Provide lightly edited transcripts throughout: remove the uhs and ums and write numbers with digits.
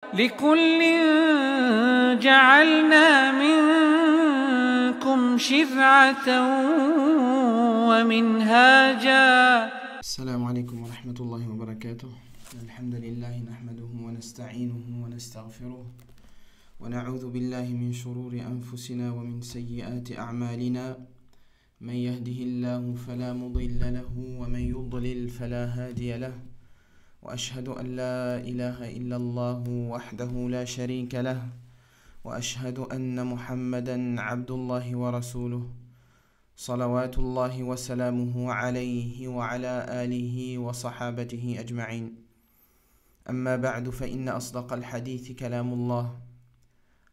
لكل جعلنا منكم شرعة ومنهاجا. السلام عليكم ورحمة الله وبركاته. الحمد لله نحمده ونستعينه ونستغفره ونعوذ بالله من شرور أنفسنا ومن سيئات أعمالنا. من يهده الله فلا مضل له ومن يضلل فلا هادي له، وأشهد أن لا إله إلا الله وحده لا شريك له، وأشهد أن محمدا عبد الله ورسوله صلوات الله وسلامه عليه وعلى آله وصحابته أجمعين. أما بعد، فإن أصدق الحديث كلام الله،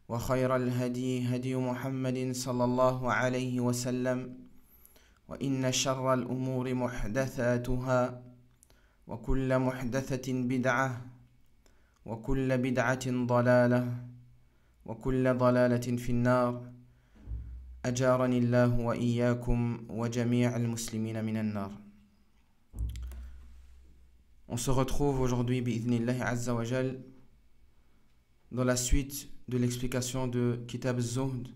وخير الهدي هدي محمد صلى الله عليه وسلم، وإن شر الأمور محدثاتها، وكل محدثة بدعة، وكل بدعة ضلالة، وكل ضلالة في النار. أجارني الله وإياكم وجميع المسلمين من النار. On se retrouve aujourd'hui, bi'idhnillahi azza wa jal, dans la suite de l'explication de Kitab az-Zuhd,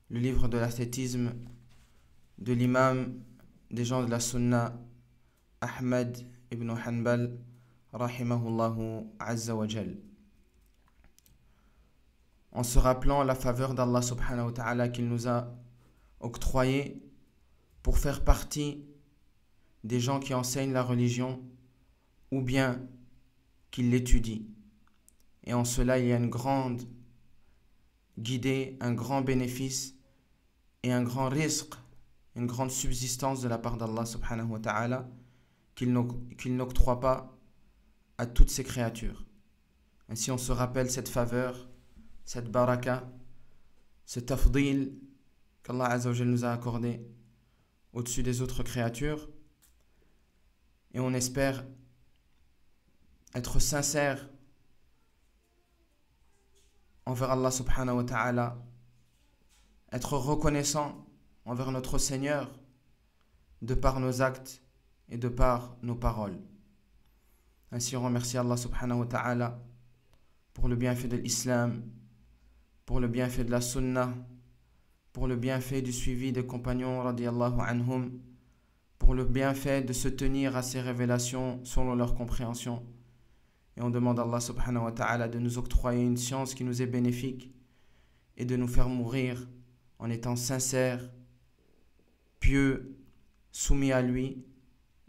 le livre de l'ascétisme de l'imam des gens de la Sunna, Ahmad ibn Hanbal, rahimahullahu azza wa jal. En se rappelant la faveur d'Allah subhanahu wa ta'ala qu'il nous a octroyée pour faire partie des gens qui enseignent la religion ou bien qui l'étudient. Et en cela, il y a une grande guidée, un grand bénéfice et un grand risque, une grande subsistance de la part d'Allah subhanahu wa ta'ala qu'il n'octroie pas à toutes ses créatures. Ainsi, on se rappelle cette faveur, cette baraka, ce tafdil qu'Allah azza wa jal nous a accordé au-dessus des autres créatures. Et on espère être sincère envers Allah subhanahu wa ta'ala, être reconnaissant envers notre Seigneur de par nos actes et de par nos paroles. Ainsi, on remercie Allah subhanahu wa ta'ala pour le bienfait de l'islam, pour le bienfait de la sunna, pour le bienfait du suivi des compagnons radiyallahu anhum, pour le bienfait de se tenir à ces révélations selon leur compréhension. Et on demande à Allah subhanahu wa ta'ala de nous octroyer une science qui nous est bénéfique et de nous faire mourir en étant sincères, pieux, soumis à lui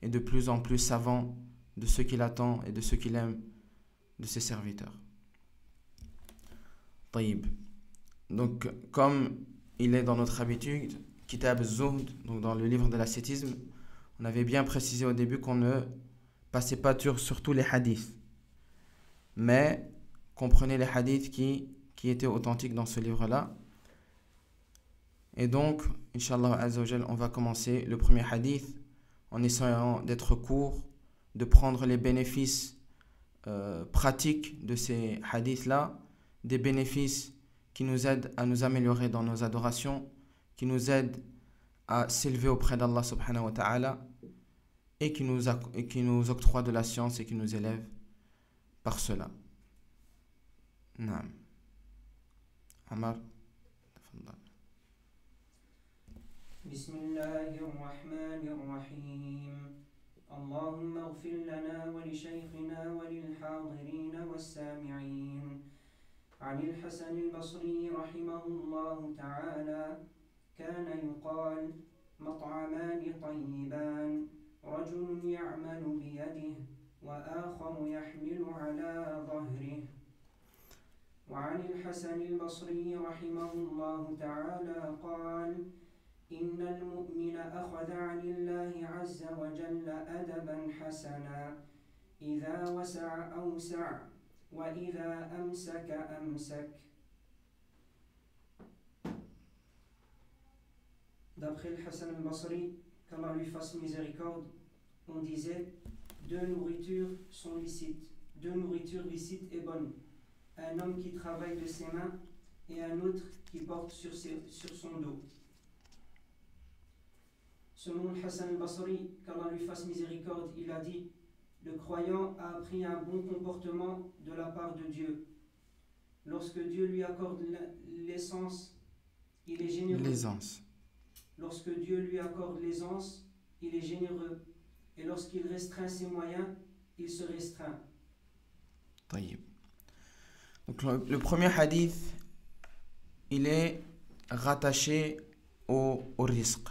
et de plus en plus savants de ce qu'il attend et de ce qu'il aime de ses serviteurs. Taïb. Donc, comme il est dans notre habitude, Kitab az-Zuhd, donc dans le livre de l'ascétisme, on avait bien précisé au début qu'on ne passait pas sur tous les hadiths, mais qu'on prenait les hadiths qui étaient authentiques dans ce livre-là. Et donc, Inch'Allah azza wa jal, on va commencer le premier hadith en essayant d'être court, de prendre les bénéfices pratiques de ces hadiths-là, des bénéfices qui nous aident à nous améliorer dans nos adorations, qui nous aident à s'élever auprès d'Allah subhanahu wa ta'ala et qui nous octroie de la science et qui nous élève par cela. Naam. Amar, tafadhal. بسم الله الرحمن الرحيم. اللهم اغفر لنا ولشيخنا وللحاضرين والسامعين. عن الحسن البصري رحمه الله تعالى كان يقال: مطعمان طيبان، رجل يعمل بيده وآخر يحمل على ظهره. وعن الحسن البصري رحمه الله تعالى قال: إن المؤمن أخذ عن الله عز وجل أدبا حسنا، إذا وسع أوسع، وإذا أمسك أمسك. D'après le Hassan al-Basri, qu'Allah lui fasse miséricorde, on disait: deux nourritures sont licites, deux nourritures licites et bonnes. Un homme qui travaille de ses mains et un autre qui porte sur son dos. Selon Hassan al-Basri, qu'Allah lui fasse miséricorde, il a dit: le croyant a appris un bon comportement de la part de Dieu, Lorsque Dieu lui accorde l'aisance, il est généreux. L'aisance. Lorsque Dieu lui accorde l'aisance, il est généreux. Et lorsqu'il restreint ses moyens, il se restreint. طيب. Donc le premier hadith, il est rattaché au risque,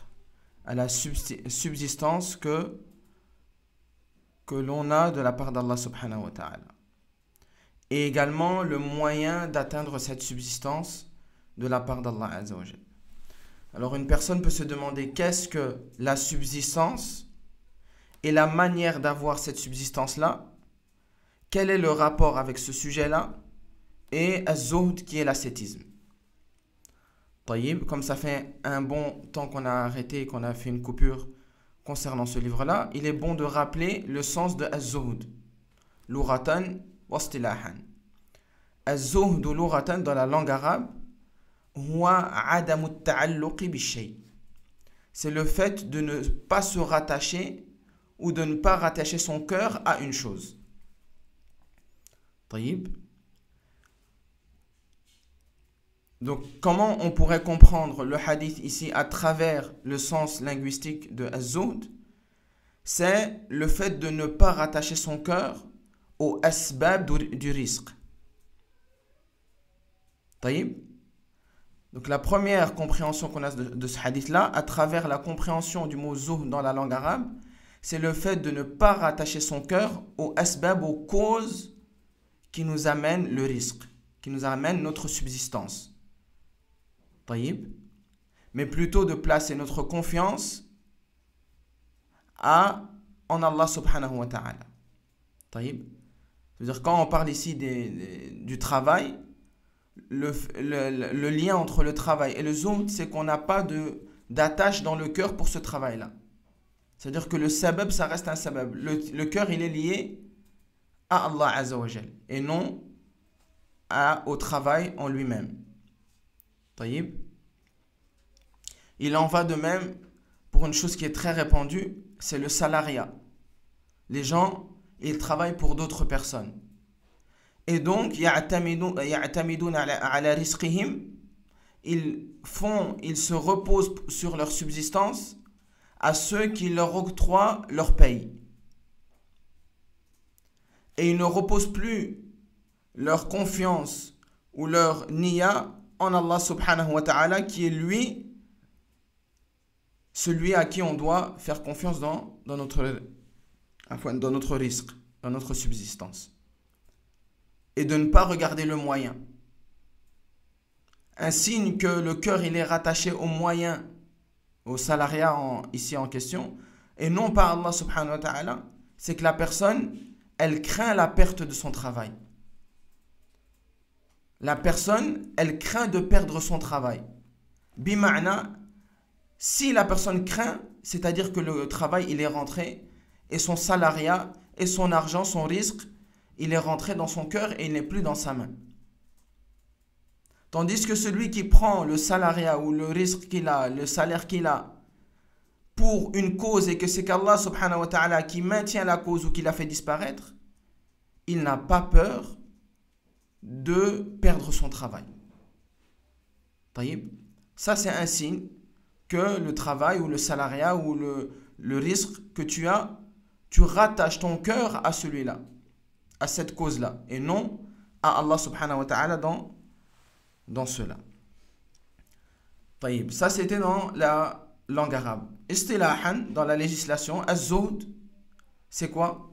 à la subsistance que l'on a de la part d'Allah subhanahu wa ta'ala. Et également le moyen d'atteindre cette subsistance de la part d'Allah azza wa jal. Alors une personne peut se demander qu'est-ce que la subsistance et la manière d'avoir cette subsistance-là, quel est le rapport avec ce sujet-là et az-zuhd qui est l'ascétisme. Comme ça fait un bon temps qu'on a arrêté, qu'on a fait une coupure concernant ce livre-là, il est bon de rappeler le sens de az-zuhd. Lughatan wa istilahan. Az-zuhd lughatan dans la langue arabe, huwa adamu at-ta'alluqi bi-shay. C'est le fait de ne pas se rattacher ou de ne pas rattacher son cœur à une chose. طيب. Donc, comment on pourrait comprendre le hadith ici à travers le sens linguistique de az-zuhd? C'est le fait de ne pas rattacher son cœur au asbab du risque. طيب. Donc, la première compréhension qu'on a de ce hadith-là, à travers la compréhension du mot zuhd dans la langue arabe, c'est le fait de ne pas rattacher son cœur au asbab, aux causes qui nous amènent le risque, qui nous amènent notre subsistance. Mais plutôt de placer notre confiance en Allah subhanahu wa ta'ala. C'est-à-dire quand on parle ici du travail, le lien entre le travail et le zuhd, c'est qu'on n'a pas d'attache dans le cœur pour ce travail-là. C'est-à-dire que le sabab, ça reste un sabab. Le cœur, il est lié à Allah azza wa jal et non au travail en lui-même. Il en va de même pour une chose qui est très répandue, c'est le salariat. Les gens, ils travaillent pour d'autres personnes. Et donc, ya'tamidun ala rizqihim, ils se reposent sur leur subsistance à ceux qui leur octroient leur paye. Et ils ne reposent plus leur confiance ou leur niya en Allah subhanahu wa ta'ala qui est lui celui à qui on doit faire confiance dans notre risque, dans notre subsistance. Et de ne pas regarder le moyen. Un signe que le cœur il est rattaché au moyen, au salariat ici en question, et non par Allah subhanahu wa ta'ala, c'est que la personne, elle craint la perte de son travail. La personne, elle craint de perdre son travail. Bima'na, si la personne craint, c'est-à-dire que le travail, il est rentré, et son salariat, et son argent, son risque, il est rentré dans son cœur et il n'est plus dans sa main. Tandis que celui qui prend le salariat ou le risque qu'il a, le salaire qu'il a, pour une cause et que c'est qu'Allah subhanahu wa ta'ala qui maintient la cause ou qui la fait disparaître, il n'a pas peur de perdre son travail. Ça, c'est un signe que le travail ou le salariat ou le risque que tu as, tu rattaches ton cœur à celui-là, à cette cause-là, et non à Allah subhanahu wa ta'ala dans cela. Ça, c'était dans la langue arabe. Istilahan, dans la législation, az-zuhd, c'est quoi?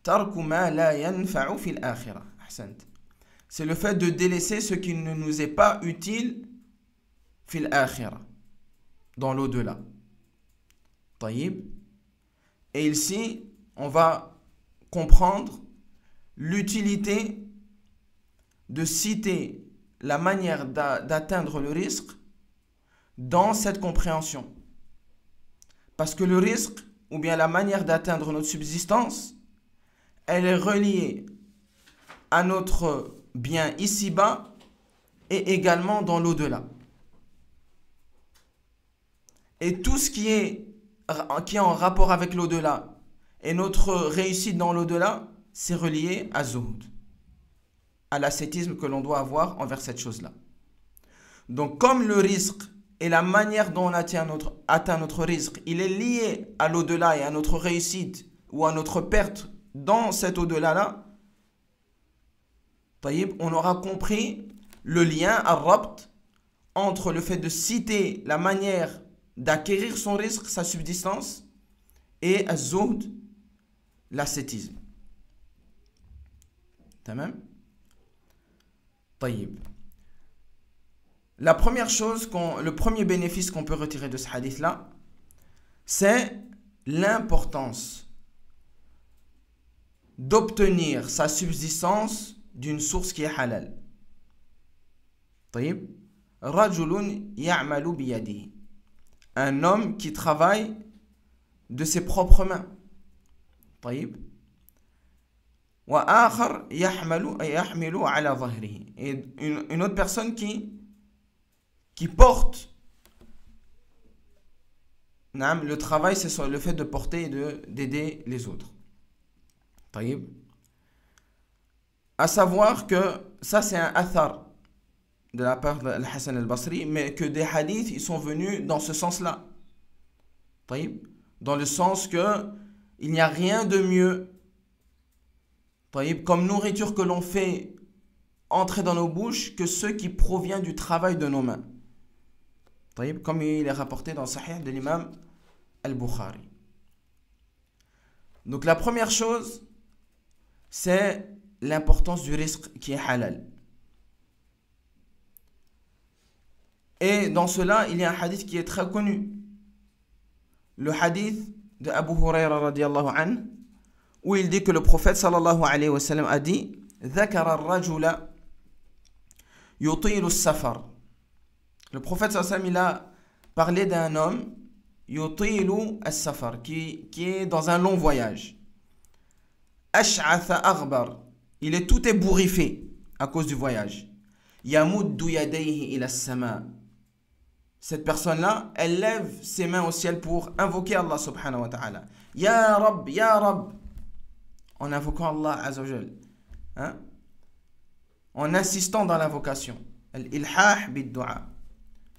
Tarku ma la yanfa'u fil akhirah. C'est le fait de délaisser ce qui ne nous est pas utile fil akhirah, dans l'au-delà. Et ici, on va comprendre l'utilité de citer la manière d'atteindre le risque dans cette compréhension. Parce que le risque, ou bien la manière d'atteindre notre subsistance, elle est reliée à notre bien ici-bas et également dans l'au-delà. Et tout ce qui est en rapport avec l'au-delà Et notre réussite dans l'au-delà, c'est relié à zuhd, à l'ascétisme que l'on doit avoir envers cette chose-là. Donc comme le rizq et la manière dont on atteint notre rizq, il est lié à l'au-delà et à notre réussite ou à notre perte dans cet au-delà-là, on aura compris le lien, ar-rabt, entre le fait de citer la manière d'acquérir son rizq, sa subsistance, et az-zuhd, l'ascétisme. Tamam? Taïb. La première chose, le premier bénéfice qu'on peut retirer de ce hadith-là, c'est l'importance d'obtenir sa subsistance d'une source qui est halal. Taïb. Rajulun ya'malu biyadihi. Un homme qui travaille de ses propres mains. Taïb. Wa akhar yahmilu ala dhahrihi. Et une autre personne qui porte. Le travail, c'est le fait de porter et d'aider les autres. Taïb. À savoir que ça, c'est un athar de la part de Hassan al-Basri, mais que des hadiths, ils sont venus dans ce sens-là. Taïb. Dans le sens que il n'y a rien de mieux, taïb, comme nourriture que l'on fait entrer dans nos bouches, que ce qui provient du travail de nos mains. Taïb, comme il est rapporté dans le Sahih de l'imam al-Bukhari. Donc la première chose, c'est l'importance du rizq qui est halal. Et dans cela, il y a un hadith qui est très connu. Le hadith de Abu Huraira radiallahu anhu, où il dit que le prophète sallallahu alayhi wa sallam a dit ذكر الرجل يطيل السفر. Le prophète sallallahu alayhi wa sallam, il a parlé d'un homme يطيل السفر, qui est dans un long voyage. أشعث أغبر, il est tout ébouriffé à cause du voyage. يمد يديه إلى السماء. Cette personne-là, elle lève ses mains au ciel pour invoquer Allah subhanahu wa ta'ala. Ya Rab, Ya Rab. En invoquant Allah azza wa jal. En insistant dans l'invocation. Al-ilhah bid-du'a.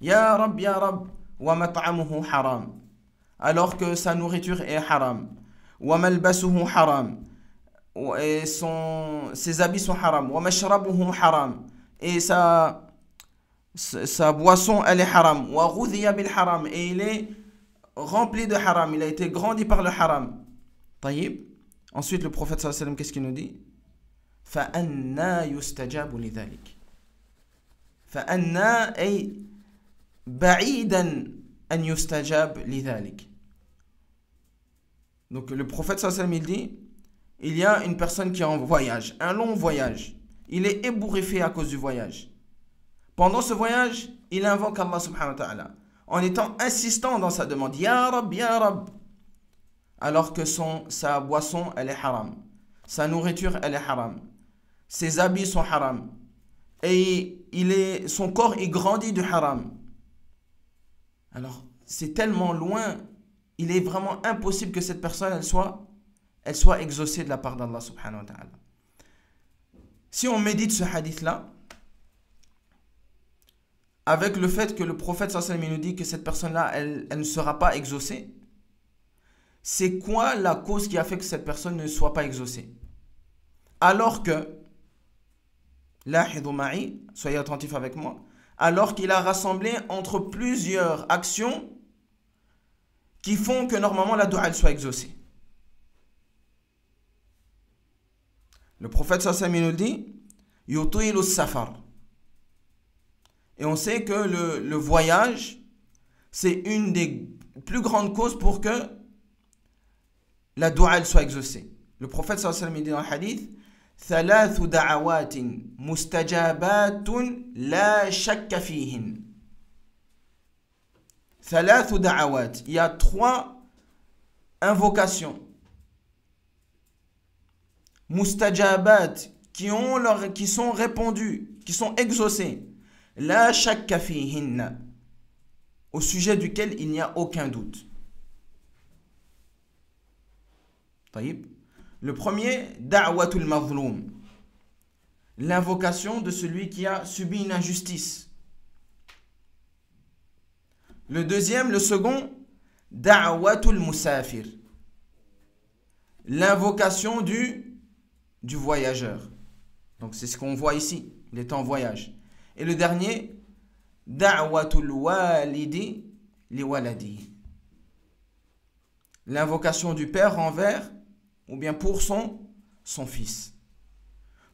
Ya Rab, Ya Rab. Wa mat'amuhu haram. Alors que sa nourriture est haram. Wa malbasuhu haram. Et ses habits sont haram. Wa mashrabuhu haram. Et sa boisson, elle est haram. Wa ghudhiya bil haram. Et il est rempli de haram. Il a été grandi par le haram. Taïb. Ensuite, le prophète sallallahu alayhi wa sallam, qu'est-ce qu'il nous dit? فَأَنَّا يُسْتَجَابُ لِذَلِكَ. فَأَنَّا أي بَعِيدًا أَنْ يُسْتَجَابُ لِذَلِكَ. Donc, le prophète sallallahu alayhi wa sallam, il dit, il y a une personne qui est en voyage, un long voyage. Il est ébouriffé à cause du voyage. Pendant ce voyage, il invoque Allah subhanahu wa ta'ala en étant insistant dans sa demande. Ya Rab, Ya Rab. Alors que sa boisson, elle est haram. Sa nourriture, elle est haram. Ses habits sont haram. Et son corps, il grandit du haram. Alors, c'est tellement loin. Il est vraiment impossible que cette personne, elle soit exaucée de la part d'Allah subhanahu wa ta'ala. Si on médite ce hadith-là, avec le fait que le prophète sallallahu alayhi wa sallam nous dit que cette personne-là, elle ne sera pas exaucée, c'est quoi la cause qui a fait que cette personne ne soit pas exaucée? Alors que, lahidou ma'i, soyez attentifs avec moi, alors qu'il a rassemblé entre plusieurs actions qui font que normalement la doua elle soit exaucée. Le prophète sallallahu alayhi wa sallam nous dit yutilu safar. Et on sait que le voyage, c'est une des plus grandes causes pour que la doua elle soit exaucée. Le prophète sallallahu alayhi wa sallam dit dans le hadith ثلاث دعوات مستجابات لا شك فيهن. ثلاث دعوات. Il y a 3 invocations mustajabat qui sont répondues, qui sont exaucées. La shakka fihinna, au sujet duquel il n'y a aucun doute. طيب. Le premier, da'watul mazloum, l'invocation de celui qui a subi une injustice. Le deuxième, le second, da'watul musafir, l'invocation du voyageur. Donc c'est ce qu'on voit ici, il est en voyage. Et le dernier, da'watul walidi li waladi, l'invocation du père envers ou bien pour son fils.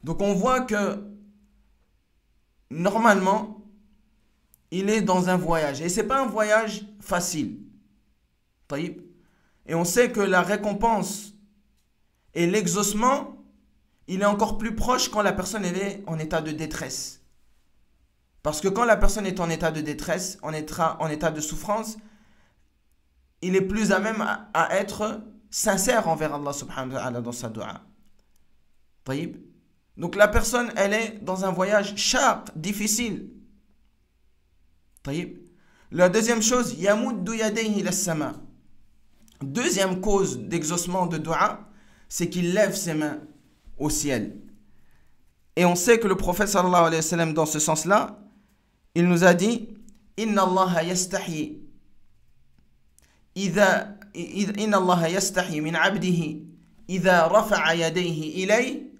Donc on voit que normalement il est dans un voyage et c'est pas un voyage facile. Et on sait que la récompense et l'exaucement, il est encore plus proche quand la personne elle est en état de détresse. Parce que quand la personne est en état de détresse, en état de souffrance, il est plus à même à être sincère envers Allah subhanahu wa ta'ala dans sa dua. Donc la personne, elle est dans un voyage shaq, difficile. La deuxième chose, yamuddu yadayhi ila sama. Deuxième cause d'exaucement de dua, c'est qu'il lève ses mains au ciel. Et on sait que le prophète sallallahu alayhi wa sallam, dans ce sens-là, il nous a dit Inna Allah yastahi Inna Allah yastahi min abdihi idha rafa'a yadayhi ilay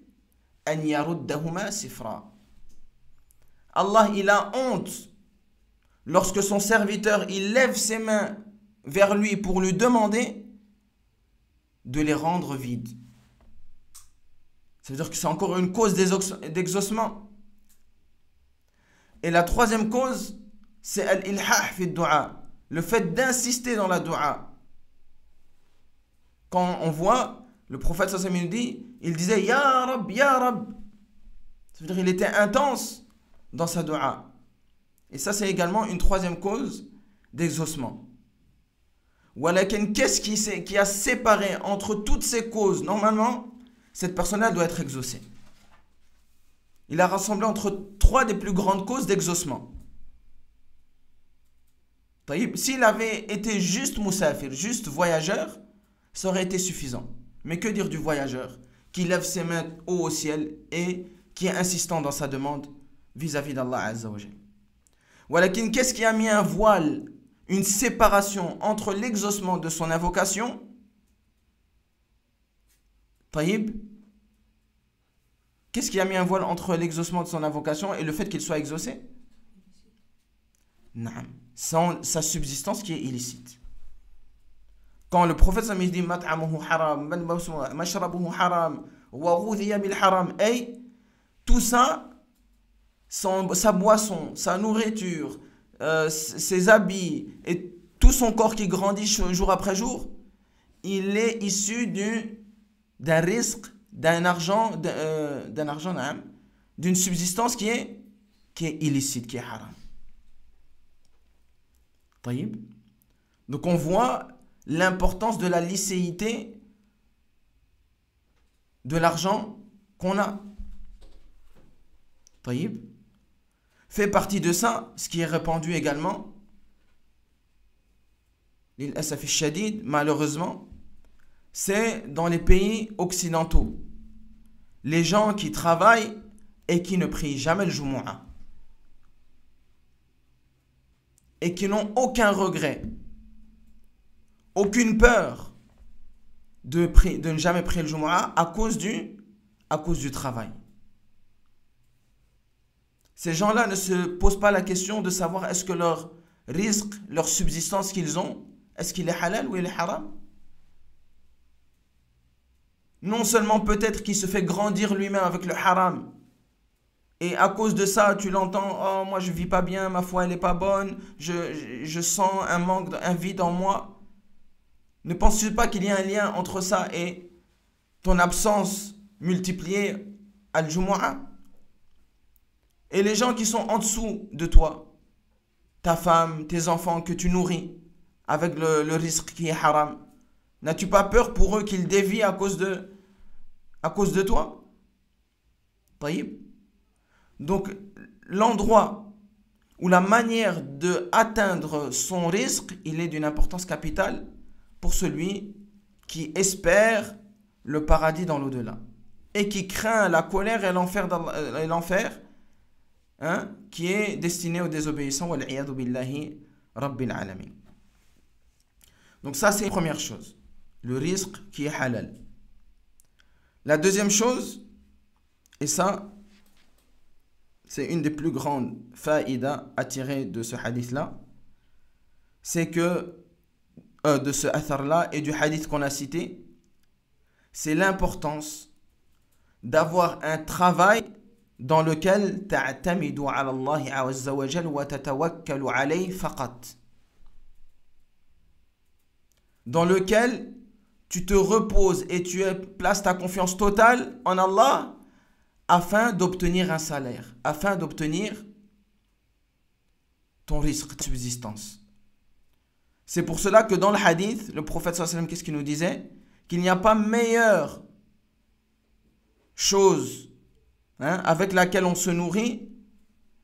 an yaruddahuma sifra. Allah, il a honte lorsque son serviteur il lève ses mains vers lui pour lui demander de les rendre vides. Ça veut dire que c'est encore une cause d'exaucement. Et la troisième cause, c'est al-ilhah fi dua, le fait d'insister dans la dua. Quand on voit, le prophète sallallahu alayhi wa sallam dit, il disait Ya Rab, Ya Rab. Ça veut dire qu'il était intense dans sa dua. Et ça, c'est également une troisième cause d'exaucement. Walakin, qu'est-ce qui a séparé entre toutes ces causes? Normalement, cette personne-là doit être exaucée. Il a rassemblé entre trois des plus grandes causes d'exaucement. S'il avait été juste musafir, juste voyageur, ça aurait été suffisant. Mais que dire du voyageur qui lève ses mains haut au ciel et qui est insistant dans sa demande vis-à-vis d'Allah Azza wa Jal. Walakin, qu'est-ce qui a mis un voile, une séparation entre l'exaucement de son invocation? Qu'est-ce qui a mis un voile entre l'exaucement de son invocation et le fait qu'il soit exaucé? Sa subsistance qui est illicite. Quand le prophète sallallahu alayhi wa sallam dit mat'amuhu haram, mashrabuhu haram, wa ghudhiya bil haram, tout ça, sa boisson, sa nourriture, ses habits et tout son corps qui grandit jour après jour, il est issu d'un risque, d'un argent, d'une subsistance qui est illicite, qui est haram. Donc on voit l'importance de la licéité de l'argent qu'on a. Fait partie de ça, ce qui est répandu également, l'asaf al-shadid, malheureusement, c'est dans les pays occidentaux. Les gens qui travaillent et qui ne prient jamais le Jumu'ah. Et qui n'ont aucun regret, aucune peur de ne jamais prier le Jumu'ah à cause du travail. Ces gens-là ne se posent pas la question de savoir est-ce que leur risque, leur subsistance qu'ils ont, est-ce qu'il est halal ou il est haram? Non seulement peut-être qu'il se fait grandir lui-même avec le haram, et à cause de ça, tu l'entends, oh moi je vis pas bien, ma foi elle est pas bonne, je sens un manque, un vide en moi. Ne penses-tu pas qu'il y a un lien entre ça et ton absence multipliée al-Jumu'ah? Et les gens qui sont en dessous de toi, ta femme, tes enfants que tu nourris avec le risque qui est haram, n'as-tu pas peur pour eux qu'ils dévient à cause de toi? Donc l'endroit ou la manière d'atteindre son risque, il est d'une importance capitale pour celui qui espère le paradis dans l'au-delà. Et qui craint la colère et l'enfer hein, qui est destiné aux désobéissants. Wal'iyadu billahi rabbil alamin. Donc ça, c'est la première chose. Le risque qui est halal. La deuxième chose, et ça, c'est une des plus grandes faïdas à tirer de ce hadith-là, c'est que, de ce athar-là et du hadith qu'on a cité, c'est l'importance d'avoir un travail dans lequel ta'tamidu ala Allah azza wa jal wa tatawakkalu alayhi faqat. Dans lequel tu te reposes et tu places ta confiance totale en Allah afin d'obtenir un salaire, afin d'obtenir ton risque de subsistance. C'est pour cela que dans le hadith, le prophète sallallahu alayhi wa sallam, qu'est-ce qu'il nous disait? Qu'il n'y a pas meilleure chose avec laquelle on se nourrit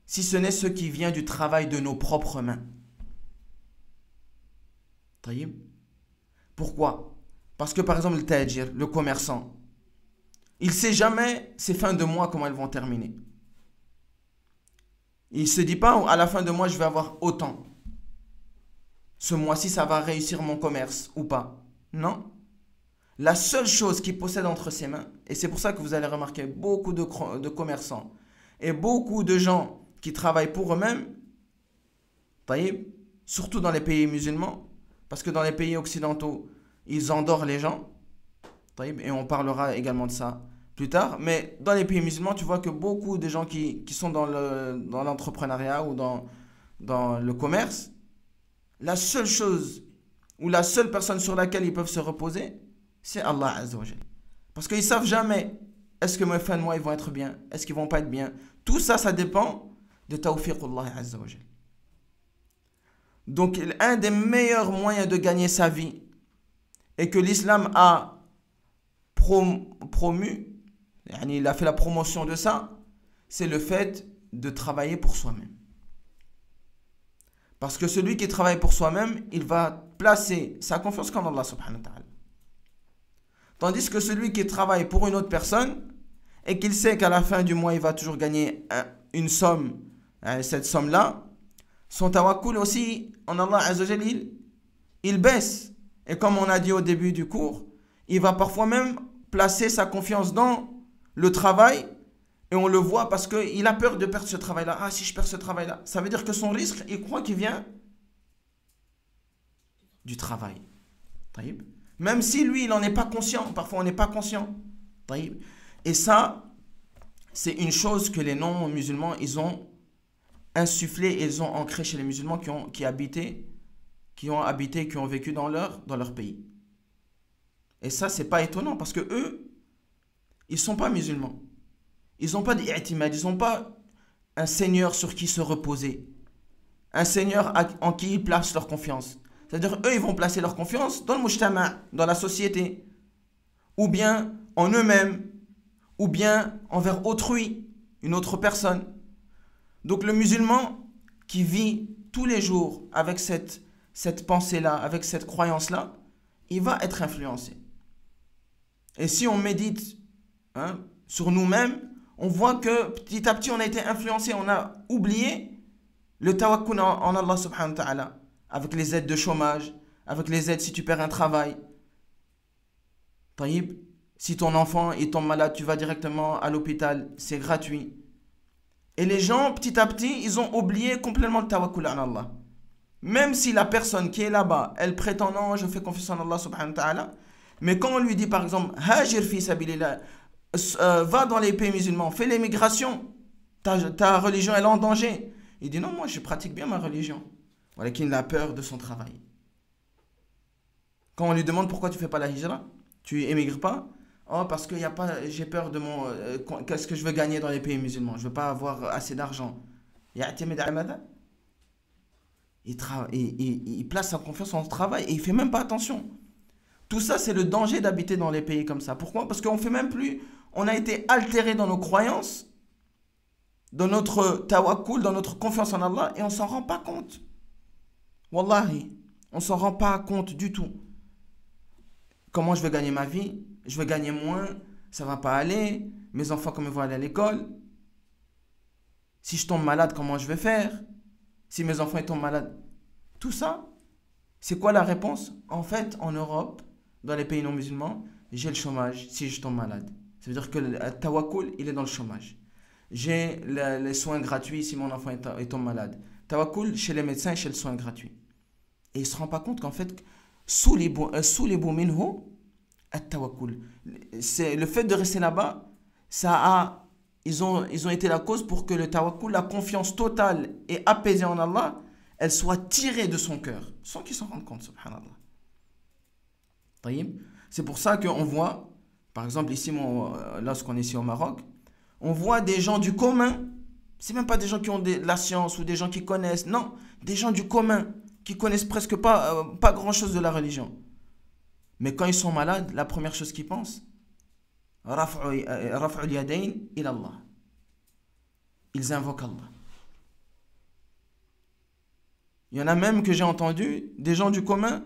si ce n'est ce qui vient du travail de nos propres mains. Taïb. Pourquoi? Parce que par exemple le tajir, le commerçant, il ne sait jamais ses fins de mois comment elles vont terminer. Il ne se dit pas à la fin de mois je vais avoir autant. Ce mois-ci ça va réussir mon commerce ou pas. Non. La seule chose qu'il possède entre ses mains, et c'est pour ça que vous allez remarquer beaucoup de commerçants et beaucoup de gens qui travaillent pour eux-mêmes, taïb, surtout dans les pays musulmans, parce que dans les pays occidentaux, ils endorment les gens, taïb, et on parlera également de ça plus tard, mais dans les pays musulmans, tu vois que beaucoup de gens qui sont dans l'entrepreneuriat ou dans le commerce, la seule chose ou la seule personne sur laquelle ils peuvent se reposer, c'est Allah Azza wa Jal. Parce qu'ils ne savent jamais, est-ce que mes fins de mois ils vont être bien, est-ce qu'ils ne vont pas être bien. Tout ça, ça dépend de tawfiqullah Azza wa Jal. Donc, un des meilleurs moyens de gagner sa vie et que l'islam a promu, il a fait la promotion de ça, c'est le fait de travailler pour soi-même. Parce que celui qui travaille pour soi-même, il va placer sa confiance qu'en Allah subhanahu wa ta'ala. Tandis que celui qui travaille pour une autre personne et qu'il sait qu'à la fin du mois, il va toujours gagner une somme, cette somme-là, son tawakkul aussi en Allah Azza wa Jal, il baisse. Et comme on a dit au début du cours, il va parfois même placer sa confiance dans le travail et on le voit parce qu'il a peur de perdre ce travail-là. Ah, si je perds ce travail-là, ça veut dire que son risque, il croit qu'il vient du travail. Taïb. Même si lui, il n'en est pas conscient. Parfois, on n'est pas conscient. Taïb. Et ça, c'est une chose que les non-musulmans, ils ont insufflé et ils ont ancré chez les musulmans qui ont vécu dans leur pays. Et ça, c'est pas étonnant parce que eux, ils sont pas musulmans. Ils n'ont pas d'i'timad, ils n'ont pas un seigneur sur qui se reposer. Un seigneur en qui ils placent leur confiance. C'est-à-dire, eux, ils vont placer leur confiance dans le mujtama', dans la société, ou bien en eux-mêmes, ou bien envers autrui, une autre personne. Donc le musulman qui vit tous les jours avec cette pensée-là, avec cette croyance-là, il va être influencé. Et si on médite sur nous-mêmes, on voit que petit à petit on a été influencé, on a oublié le tawakkul en Allah subhanahu wa ta'ala, avec les aides de chômage, avec les aides si tu perds un travail. Taïb, si ton enfant il tombe malade, tu vas directement à l'hôpital, c'est gratuit. Et les gens, petit à petit, ils ont oublié complètement le tawakkul en Allah. Même si la personne qui est là-bas, elle prétend non, je fais confiance en Allah subhanahu wa ta'ala, mais quand on lui dit par exemple, hajir fi sabilillah, va dans les pays musulmans, fais l'émigration, ta religion elle est en danger. Il dit non, moi je pratique bien ma religion. Voilà qu'il a peur de son travail. Quand on lui demande pourquoi tu ne fais pas la hijra, tu émigres pas, oh parce que j'ai peur de mon qu'est-ce que je veux gagner dans les pays musulmans, je ne veux pas avoir assez d'argent. Il place sa confiance en son travail et il ne fait même pas attention. Tout ça, c'est le danger d'habiter dans les pays comme ça. Pourquoi? Parce qu'on fait même plus, on a été altéré dans nos croyances, dans notre tawakkul, dans notre confiance en Allah, et on ne s'en rend pas compte. Wallahi, on ne s'en rend pas compte du tout. comment je vais gagner ma vie? Je vais gagner moins, ça va pas aller. Mes enfants, comment ils vont aller à l'école? Si je tombe malade, comment je vais faire? Si mes enfants ils tombent malades? Tout ça, c'est quoi la réponse? En fait, en Europe, dans les pays non musulmans, j'ai le chômage si je tombe malade. Ça veut dire que le tawakkul, il est dans le chômage. J'ai les soins gratuits si mon enfant il tombe malade. Tawakkul chez les médecins et chez le soin gratuit. Et il ne se rend pas compte qu'en fait, sous les minhu, at-tawakkul. C'est le fait de rester là-bas, ils ont été la cause pour que le tawakkul, la confiance totale et apaisée en Allah, elle soit tirée de son cœur, sans qu'il s'en rende compte, subhanallah. C'est pour ça qu'on voit, par exemple ici, lorsqu'on est ici au Maroc, on voit des gens du commun, c'est même pas des gens qui ont de la science ou des gens qui connaissent, non, des gens du commun qui connaissent presque pas grand-chose de la religion. Mais quand ils sont malades, la première chose qu'ils pensent, raf'ul yadayn ila Allah. Ils invoquent Allah. Il y en a même que j'ai entendu, des gens du commun,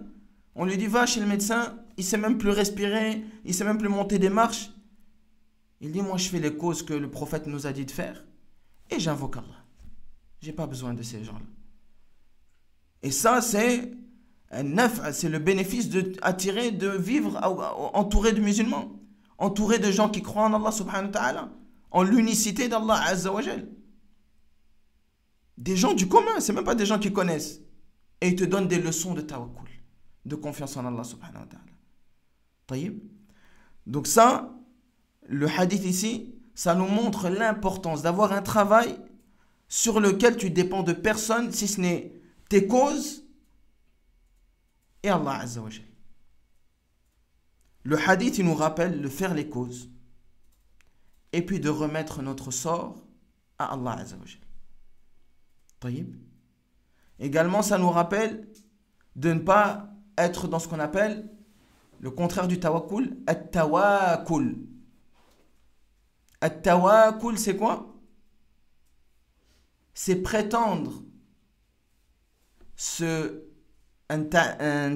on lui dit va chez le médecin, il sait même plus respirer, il sait même plus monter des marches. Il dit moi je fais les causes que le prophète nous a dit de faire et j'invoque Allah. J'ai pas besoin de ces gens-là. Et ça c'est c'est le bénéfice attiré de vivre entouré de musulmans, entouré de gens qui croient en Allah subhanahu wa ta'ala, en l'unicité d'Allah azza wa jal. Des gens du commun, c'est même pas des gens qui connaissent. Et ils te donnent des leçons de tawakkul, de confiance en Allah subhanahu wa ta'ala. Taïb. Donc ça, le hadith ici, ça nous montre l'importance d'avoir un travail sur lequel tu dépends de personne, si ce n'est tes causes et Allah azza wa jal. Le hadith, il nous rappelle de faire les causes et puis de remettre notre sort à Allah azza wa jal. Taïb. Également, ça nous rappelle de ne pas être dans ce qu'on appelle le contraire du tawakkul, at-tawakkul. At-tawakkul, c'est quoi? C'est prétendre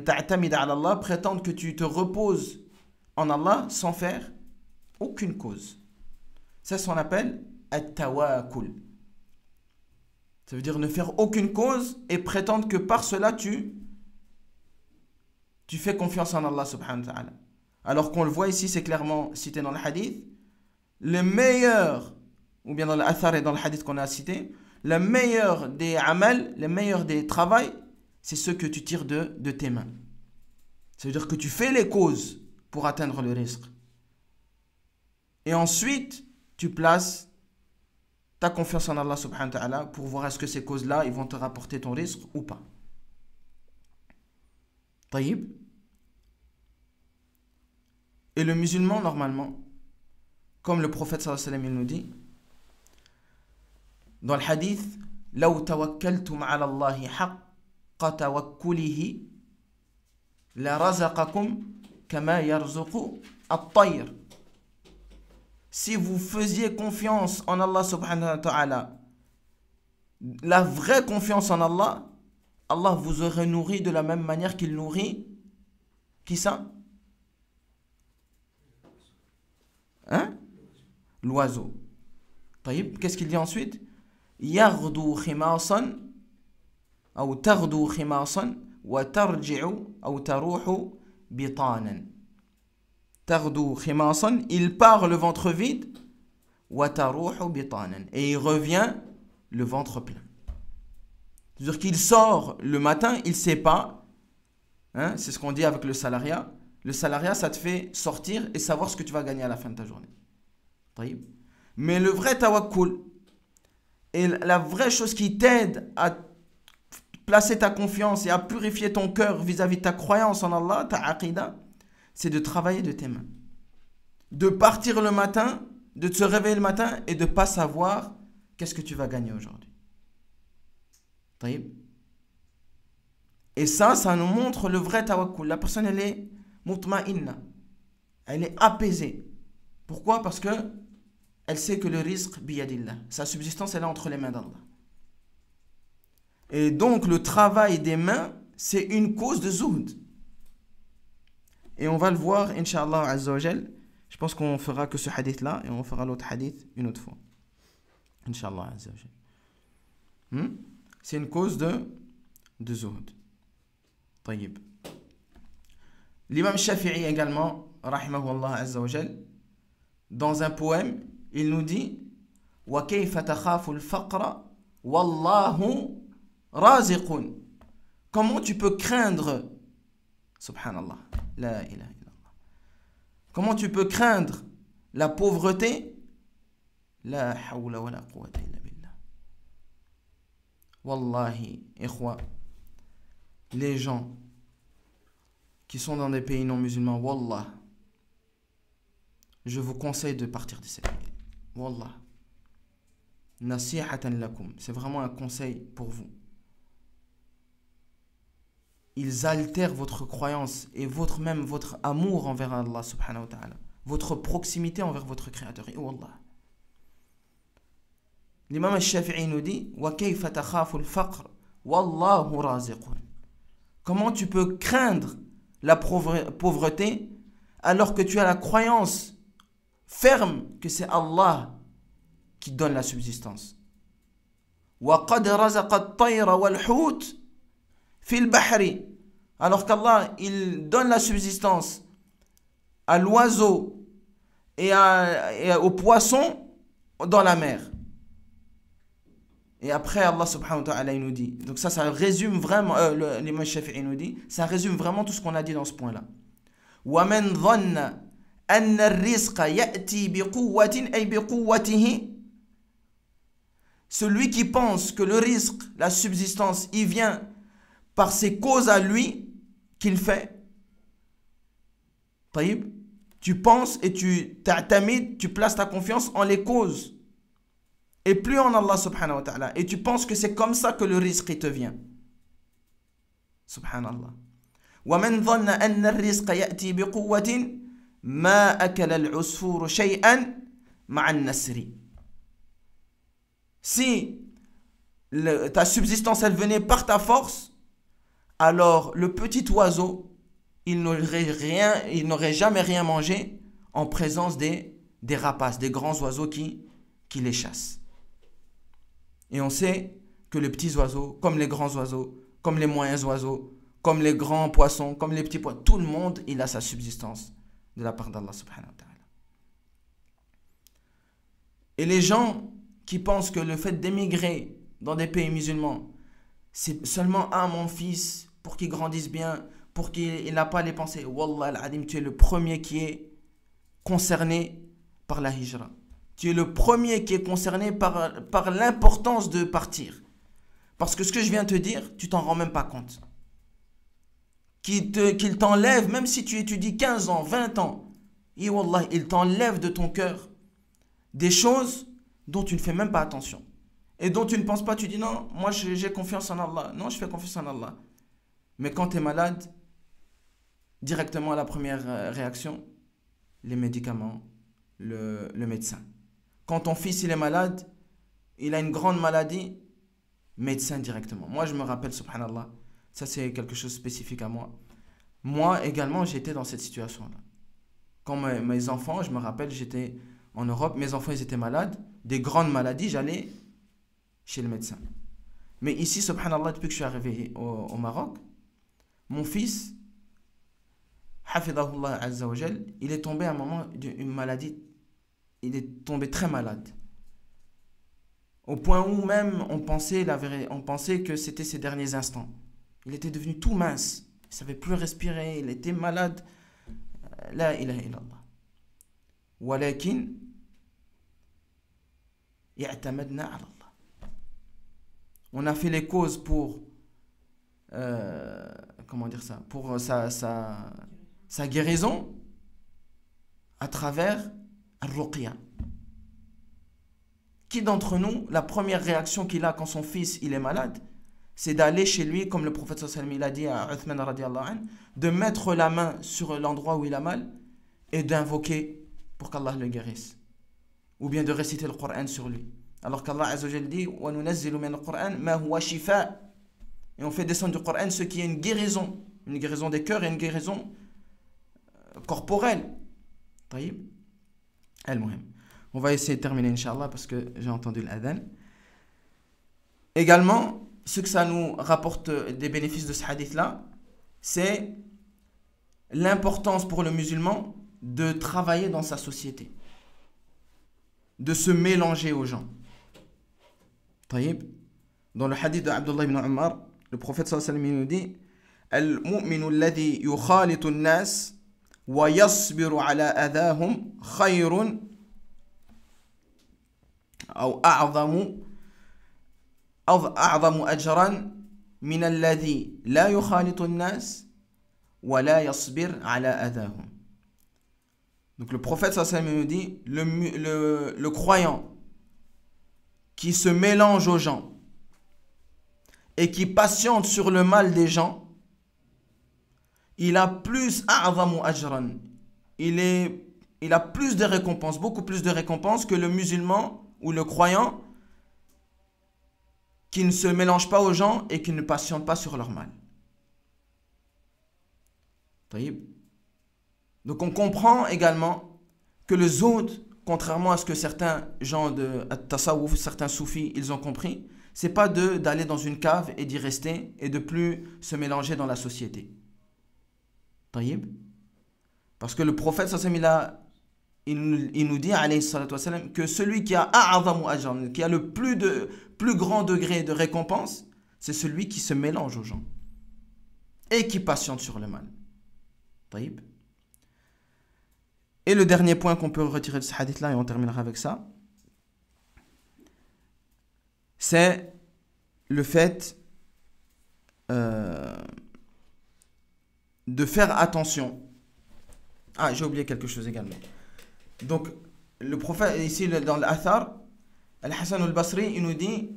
ta'tamid ala Allah, prétendre que tu te reposes en Allah sans faire aucune cause. Ça, c'est ce qu'on appelle at-tawakkul. Ça veut dire ne faire aucune cause et prétendre que par cela tu fais confiance en Allah subhanahu wa ta'ala. Alors qu'on le voit ici, c'est clairement cité dans le hadith, le meilleur, ou bien dans l'athar et dans le hadith qu'on a cité, le meilleur des amal, le meilleur des travails, c'est ce que tu tires de tes mains. Ça veut dire que tu fais les causes pour atteindre le rizq. Et ensuite, tu places ta confiance en Allah subhanahu wa ta'ala pour voir est-ce que ces causes-là, ils vont te rapporter ton rizq ou pas. Taïb. Et le musulman, normalement, comme le prophète sallallahu alayhi wa sallam il nous dit, dans le hadith, لو توكلتم على الله حق توكله لرزقكم كما يرزق الطير. Si vous faisiez confiance en Allah subhanahu wa ta'ala, la vraie confiance en Allah, Allah vous aurait nourri de la même manière qu'il nourrit qui ça? Hein? L'oiseau. Taïb, qu'est-ce qu'il dit ensuite? Yaghdu khimasan ou taghdu khimasan wa tarji'u ou taruhu bitanan. Taghdu khimasan, il part le ventre vide, wa taruhu bitanan, et il revient le ventre plein. C'est-à-dire qu'il sort le matin, il ne sait pas, hein, c'est ce qu'on dit avec le salariat. Le salariat, ça te fait sortir et savoir ce que tu vas gagner à la fin de ta journée. Taïb. Mais le vrai tawakkul, et la vraie chose qui t'aide à placer ta confiance et à purifier ton cœur vis-à-vis de ta croyance en Allah, ta aqida, c'est de travailler de tes mains. De partir le matin, de te réveiller le matin et de ne pas savoir qu'est-ce que tu vas gagner aujourd'hui. Taïb. Et ça nous montre le vrai tawakkul. La personne, elle est mutma'inna. Elle est apaisée. Pourquoi? Parce que elle sait que le rizq biyadillah. Sa subsistance, elle est entre les mains d'Allah. Et donc, le travail des mains, c'est une cause de zuhd. Et on va le voir, Inch'Allah Azza wa Jal. Je pense qu'on fera que ce hadith-là et on fera l'autre hadith une autre fois. Inch'Allah Azza wa Jal. C'est une cause de zuhd. طيب. L'imam Shafi'i également, rahimahullah Azza wa Jal, dans un poème, il nous dit وَكَيْفَ تَخَافُ الْفَقْرَ وَاللَّهُ رَازِقٌ. Comment tu peux craindre, subhanallah, la ilaha illallah, comment tu peux craindre la pauvreté, la hawla wa la quwwata illa billah. Wallahi, ikhwa, les gens qui sont dans des pays non musulmans, wallah, je vous conseille de partir de ces pays. Wallah. Nasihatan lakum. C'est vraiment un conseil pour vous. Ils altèrent votre croyance et même votre amour envers Allah subhanahu wa ta'ala. Votre proximité envers votre créateur. Et wallah. L'imam al-Shafi'i nous dit وَكَيْفَ تَخَافُ الْفَقْرَ وَاللَّهُ رَازِقٌ. Comment tu peux craindre la pauvreté alors que tu as la croyance ferme que c'est Allah qui donne la subsistance. وَقَدْ رَزَقَ الطَّيْرَ وَالْحُوتِ فِي الْبَحْرِ. Alors qu'Allah, il donne la subsistance à l'oiseau et au poisson dans la mer. Et après, Allah subhanahu wa ta'ala, il nous dit, donc ça résume vraiment, l'imam Shafi'i nous dit, ça résume vraiment tout ce qu'on a dit dans ce point-là. وَمَنْ ظَنَّ أَنَّ الرِّزْقَ يَأْتِي بِقُوَّةٍ أي بِقُوَّتِهِ. Celui qui pense que le risque, la subsistance, il vient par ses causes à lui qu'il fait. Taïb, tu penses et tu places ta confiance en les causes et plus en Allah subhanahu wa ta'ala. Et tu penses que c'est comme ça que le risque il te vient. Subhanallah. وَمَنْ ظَنَّ أَنَّ الرِّزْقَ يَأْتِي بِقُوَّةٍ مَا أَكَلَ الْعُصْفُورُ شَيْئًا مَعَ النَّسْرِ. Si ta subsistance elle venait par ta force, alors le petit oiseau il n'aurait jamais rien mangé en présence des rapaces, des grands oiseaux qui les chassent. Et on sait que les petits oiseaux, comme les grands oiseaux, comme les moyens oiseaux, comme les grands poissons, comme les petits poissons, tout le monde il a sa subsistance de la part d'Allah subhanahu wa ta'ala. Et les gens qui pensent que le fait d'émigrer dans des pays musulmans, c'est seulement mon fils, pour qu'il grandisse bien, pour qu'il n'a pas les pensées. Wallah al-Adim, tu es le premier qui est concerné par la hijra. Tu es le premier qui est concerné par l'importance de partir. Parce que ce que je viens de te dire, tu t'en rends même pas compte. Qu'il t'enlève, même si tu étudies 15 ans, 20 ans, et wallah, il t'enlève de ton cœur des choses dont tu ne fais même pas attention. Et dont tu ne penses pas, tu dis non, moi j'ai confiance en Allah. Non, je fais confiance en Allah. Mais quand tu es malade, directement la première réaction, les médicaments, le médecin. Quand ton fils il est malade, il a une grande maladie, médecin directement. Moi je me rappelle, subhanallah, ça c'est quelque chose de spécifique à moi. Moi également j'étais dans cette situation-là. Quand mes enfants, je me rappelle, j'étais en Europe, mes enfants ils étaient malades, des grandes maladies, j'allais chez le médecin. Mais ici, subhanallah, depuis que je suis arrivé au Maroc, mon fils, hafidahullah azza wa jal, il est tombé à un moment d'une maladie, il est tombé très malade. Au point où même on pensait que c'était ses derniers instants. Il était devenu tout mince, il ne savait plus respirer, il était malade. La ilaha illallah. Walakin i'tamadna ala Allah. On a fait les causes pour pour sa guérison à travers al-ruqya. Qui d'entre nous, la première réaction qu'il a quand son fils il est malade, c'est d'aller chez lui, comme le prophète sallallahu alayhi wa sallam il a dit à Uthman radiyallahu anhu, de mettre la main sur l'endroit où il a mal et d'invoquer pour qu'Allah le guérisse, ou bien de réciter le Coran sur lui. Alors qu'Allah azza wa jalla dit wa nunazzilu min al-Qur'an ma huwa shifa, et on fait descendre du Coran ce qui est une guérison des cœurs et une guérison corporelle. طيب. المهم. On va essayer de terminer, Inch'Allah, parce que j'ai entendu l'adhan. Également, ce que ça nous rapporte des bénéfices de ce hadith-là, c'est l'importance pour le musulman de travailler dans sa société, de se mélanger aux gens. طيب. Dans le hadith de Abdullah ibn Umar, le prophète sallallahu alayhi wa sallam nous dit Al-mu'minu alladhi yukhalitu an-nas wa yasbiru ala adahum khayrun aw a'zamu ajran min alladhi la yukhalitu an-nas wa la yasbir ala adahum. Donc le prophète sallallahu alayhi wa sallam nous dit le croyant qui se mélange aux gens et qui patiente sur le mal des gens, il a plus a'zamu ajran. Il a plus de récompenses, beaucoup plus de récompenses que le musulman ou le croyant qui ne se mélange pas aux gens et qui ne patiente pas sur leur mal. Donc on comprend également que le zoud, contrairement à ce que certains gens de Tasawwuf, certains soufis, ils ont compris, c'est pas d'aller dans une cave et d'y rester et de plus se mélanger dans la société. Taïb. Parce que le prophète il nous dit alayhi salatu wassalam, que celui qui a a'zamu ajran, qui a le plus grand degré de récompense, c'est celui qui se mélange aux gens et qui patiente sur le mal. Taïb. Et le dernier point qu'on peut retirer de ce hadith là, et on terminera avec ça, c'est le fait de faire attention. Ah, j'ai oublié quelque chose également. Donc, le prophète, ici dans l'Athar, Al-Hassan al-Basri, il nous dit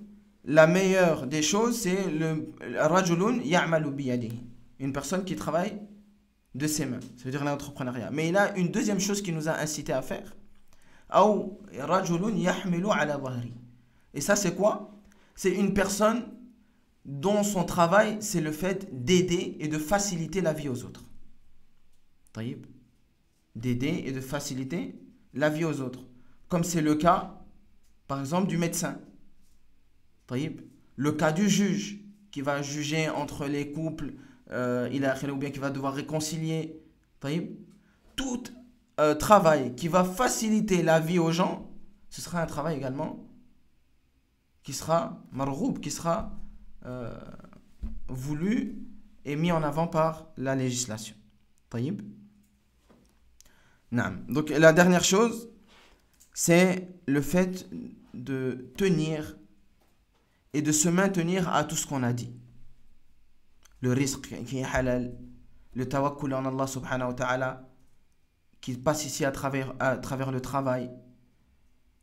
la meilleure des choses, c'est le rajulun ya'malu biyadihi, une personne qui travaille de ses mains, ça veut dire l'entrepreneuriat. Mais il a une deuxième chose qui nous a incité à faire. Ou rajulun yahmilu ala dhahri. Et ça, c'est quoi? C'est une personne dont son travail, c'est le fait d'aider et de faciliter la vie aux autres. Taïb. D'aider et de faciliter la vie aux autres. Comme c'est le cas, par exemple, du médecin. Taïb. Le cas du juge, qui va juger entre les couples, ou bien qui va devoir réconcilier. Taïb. Tout travail qui va faciliter la vie aux gens, ce sera un travail également qui sera marghoub, qui sera voulu et mis en avant par la législation. Taïb. Donc la dernière chose, c'est le fait de tenir et de se maintenir à tout ce qu'on a dit. Le risque qui est halal, le tawakkul en Allah subhanahu wa ta'ala, qui passe ici à travers le travail,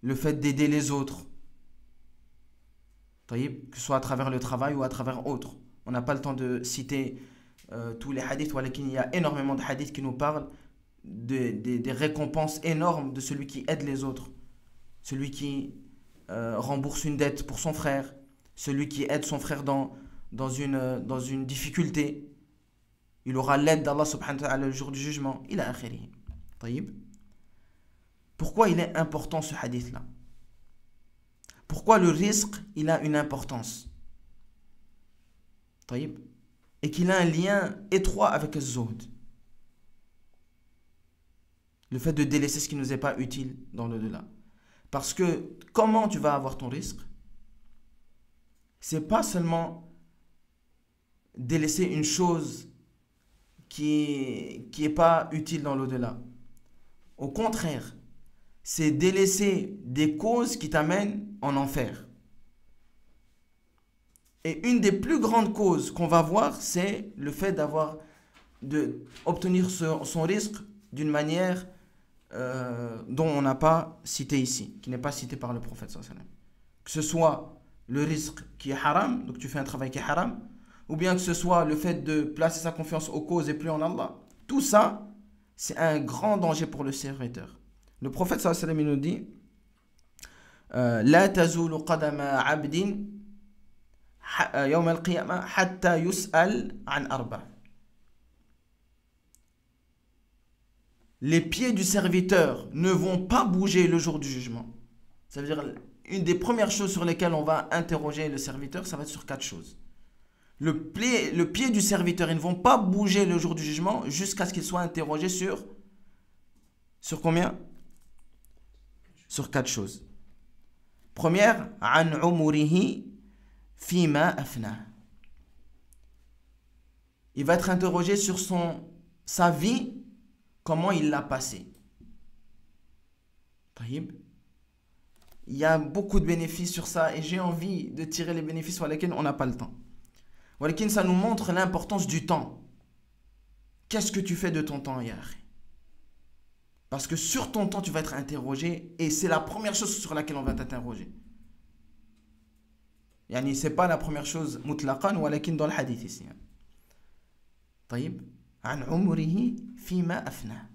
le fait d'aider les autres, que ce soit à travers le travail ou à travers autre. On n'a pas le temps de citer tous les hadiths, mais il y a énormément de hadiths qui nous parlent des récompenses énormes de celui qui aide les autres, celui qui rembourse une dette pour son frère, celui qui aide son frère dans une difficulté. Il aura l'aide d'Allah subhanahu wa ta'ala le jour du jugement. Il a akhiri. Taïb. Pourquoi il est important ce hadith-là? Pourquoi le risque, il a une importance? Taïb. Et qu'il a un lien étroit avec le zuhd. Le fait de délaisser ce qui ne nous est pas utile dans l'au-delà. Parce que comment tu vas avoir ton risque? C'est pas seulement délaisser une chose qui est pas utile dans l'au-delà. Au contraire, c'est délaisser des causes qui t'amènent en enfer. Et une des plus grandes causes qu'on va voir, c'est le fait d'obtenir son risque d'une manière dont on n'a pas cité ici, qui n'est pas cité par le prophète sallallahu alayhi wa sallam. Que ce soit le risque qui est haram, donc tu fais un travail qui est haram, ou bien que ce soit le fait de placer sa confiance aux causes et plus en Allah. Tout ça, c'est un grand danger pour le serviteur. Le prophète sallallahu alayhi wa sallam nous dit La tazulu qadama abdin yawm al-qiyamah hatta yus'al an arba'. les pieds du serviteur ne vont pas bouger le jour du jugement. Ça veut dire, une des premières choses sur lesquelles on va interroger le serviteur, ça va être sur 4 choses. Le pied du serviteur, ils ne vont pas bouger le jour du jugement jusqu'à ce qu'il soit interrogé sur combien? Sur 4 choses. Première, an umurihi fima afna. Il va être interrogé sur sa vie, comment il l'a passée. Tahib. Il y a beaucoup de bénéfices sur ça et j'ai envie de tirer les bénéfices sur lesquels on n'a pas le temps. Walakin, ça nous montre l'importance du temps. Qu'est-ce que tu fais de ton temps, ya akhi? Parce que sur ton temps, tu vas être interrogé et c'est la première chose sur laquelle on va t'interroger. Yani, c'est pas la première chose mutlaqan, walakin dans le hadith ici. طيب عن عمره فيما أفنى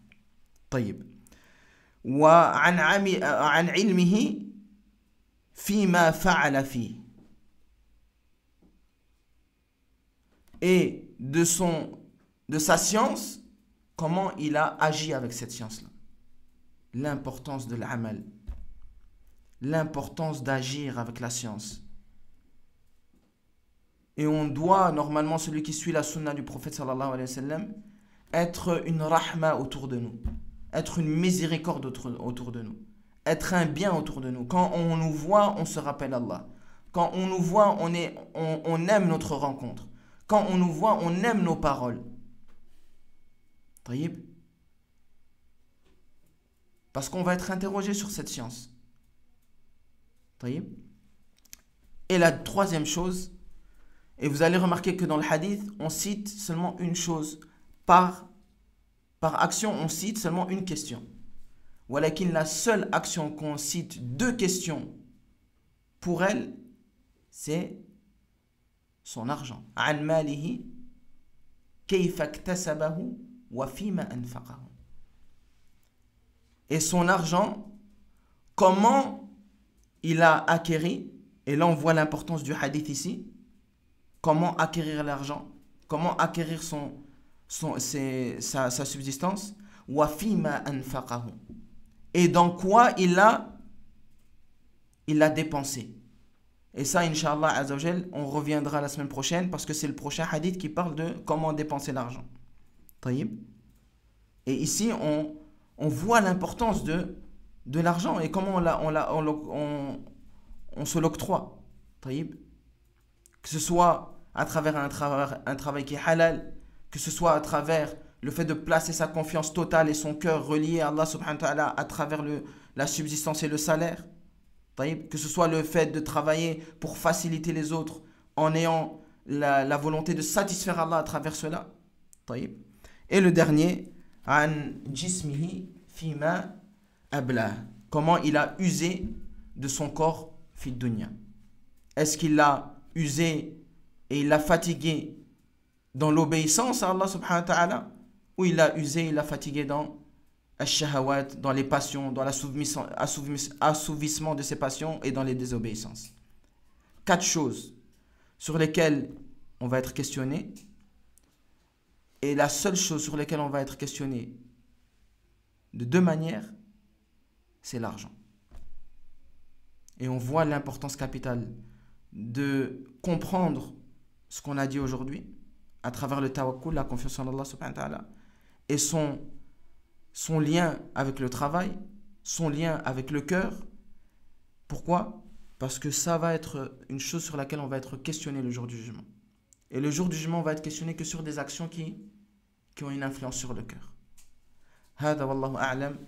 طيب وعن عن علمه فيما فعل فيه et de sa science, comment il a agi avec cette science-là. L'importance de l'amal, l'importance d'agir avec la science. Et on doit, normalement, celui qui suit la sunna du prophète sallallahu alayhi wa sallam, être une rahma autour de nous, être une miséricorde autour de nous, être un bien autour de nous. Quand on nous voit, on se rappelle Allah. Quand on nous voit, on aime notre rencontre. Quand on nous voit, on aime nos paroles. Taïb. Parce qu'on va être interrogé sur cette science. Taïb. Et la troisième chose, et vous allez remarquer que dans le hadith, on cite seulement une chose. Par action, on cite seulement une question. Walakin, la seule action qu'on cite 2 questions pour elle, c'est son argent. An malihi kayfa iktasabahu wa fima anfaqahu. Et son argent, comment il a acquéri, et là on voit l'importance du hadith ici, comment acquérir l'argent, comment acquérir sa subsistance, wa fima anfaqahu. Et dans quoi il l'a dépensé. Et ça, Inch'Allah Azzawajal, on reviendra la semaine prochaine parce que c'est le prochain hadith qui parle de comment dépenser l'argent. Taïb. Et ici, on voit l'importance de l'argent et comment on se l'octroie. Taïb. Que ce soit à travers un travail qui est halal, que ce soit à travers le fait de placer sa confiance totale et son cœur relié à Allah subhanahu wa ta'ala à travers la subsistance et le salaire. Que ce soit le fait de travailler pour faciliter les autres en ayant la volonté de satisfaire Allah à travers cela. Et le dernier, an jismihi fima abla. Comment il a usé de son corps fi dunya. Est-ce qu'il l'a usé et il l'a fatigué dans l'obéissance à Allah subhanahu wa ta'ala, ou il l'a usé, il l'a fatigué dans al-shahawat, dans les passions, dans l'assouvissement de ses passions et dans les désobéissances. 4 choses sur lesquelles on va être questionné, et la seule chose sur laquelle on va être questionné de 2 manières, c'est l'argent. Et on voit l'importance capitale de comprendre ce qu'on a dit aujourd'hui à travers le tawakkul, la confiance en Allah subhanahu wa ta'ala, et son lien avec le travail, son lien avec le cœur. Pourquoi? Parce que ça va être une chose sur laquelle on va être questionné le jour du jugement. Et le jour du jugement, on va être questionné que sur des actions qui ont une influence sur le cœur. هذا والله أعلم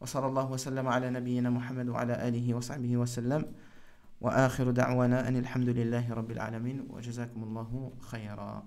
وصلى الله وسلم على نبينا محمد وعلى آله وصحبه وسلم وآخر دعوانا أن الحمد لله رب العالمين وجزاكم الله خيرا.